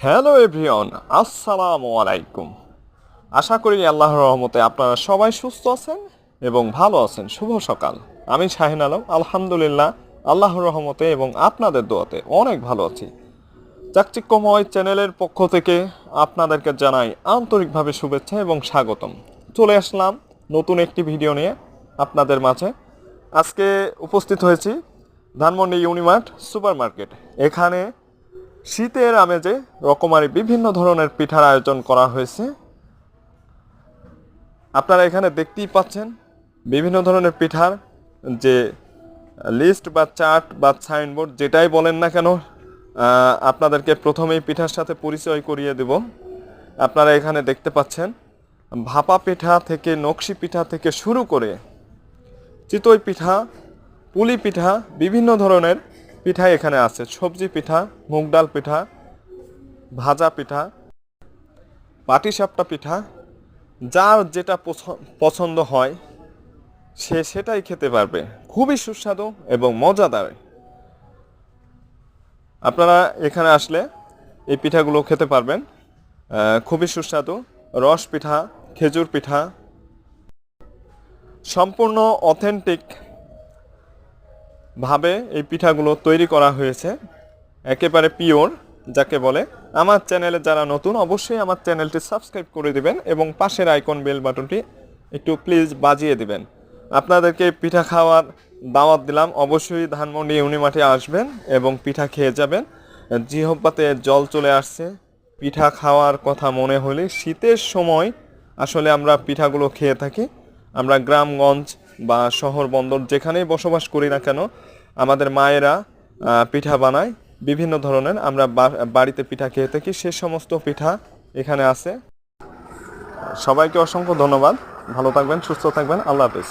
Hello everyone, আসসালামু আলাইকুম। আশা করি আল্লাহর রহমতে আপনারা সবাই সুস্থ আছেন এবং ভালো আছেন। শুভ সকাল। আমি শাহিন আলম, আলহামদুলিল্লাহ আল্লাহর রহমতে এবং আপনাদের দোয়াতে অনেক ভালো আছি। চাকচিক্যময় চ্যানেলের পক্ষ থেকে আপনাদেরকে জানাই আন্তরিকভাবে শুভেচ্ছা এবং স্বাগতম। চলে আসলাম নতুন একটি ভিডিও নিয়ে আপনাদের মাঝে। আজকে উপস্থিত হয়েছি ধানমন্ডি ইউনিমার্ট সুপার মার্কেট। এখানে শীতের আমেজে রকমারি বিভিন্ন ধরনের পিঠার আয়োজন করা হয়েছে। আপনারা এখানে দেখতেই পাচ্ছেন বিভিন্ন ধরনের পিঠার যে লিস্ট বা চার্ট বা সাইনবোর্ড যেটাই বলেন না কেন, আপনাদেরকে প্রথমেই পিঠার সাথে পরিচয় করিয়ে দেব। আপনারা এখানে দেখতে পাচ্ছেন ভাপা পিঠা থেকে নকশি পিঠা থেকে শুরু করে চিতই পিঠা, পুলি পিঠা, বিভিন্ন ধরনের পিঠা এখানে আছে। সবজি পিঠা, মুগ ডাল পিঠা, ভাজা পিঠা, পাটিসাপটা পিঠা, যার যেটা পছন্দ হয় সে সেটাই খেতে পারবে। খুবই সুস্বাদু এবং মজাদার। আপনারা এখানে আসলে এই পিঠাগুলো খেতে পারবেন। খুবই সুস্বাদু। রস পিঠা, খেজুর পিঠা, সম্পূর্ণ অথেন্টিক ভাবে এই পিঠাগুলো তৈরি করা হয়েছে, একেবারে পিওর যাকে বলে। আমার চ্যানেলে যারা নতুন অবশ্যই আমার চ্যানেলটি সাবস্ক্রাইব করে দিবেন এবং পাশের আইকন বেল বাটনটি একটু প্লিজ বাজিয়ে দিবেন। আপনাদেরকে পিঠা খাওয়ার দাওয়াত দিলাম। অবশ্যই ধানমন্ডি ইউনিমার্টে আসবেন এবং পিঠা খেয়ে যাবেন। জিহ্বাতে জল চলে আসছে পিঠা খাওয়ার কথা মনে হলে। শীতের সময় আসলে আমরা পিঠাগুলো খেয়ে থাকি। আমরা গ্রামগঞ্জ বা শহর বন্দর যেখানেই বসবাস করি না কেন, আমাদের মায়েরা পিঠা বানায় বিভিন্ন ধরনের। আমরা বাড়িতে পিঠা খেয়ে থাকি, সে সমস্ত পিঠা এখানে আছে। সবাইকে অসংখ্য ধন্যবাদ। ভালো থাকবেন, সুস্থ থাকবেন। আল্লাহ হাফেজ।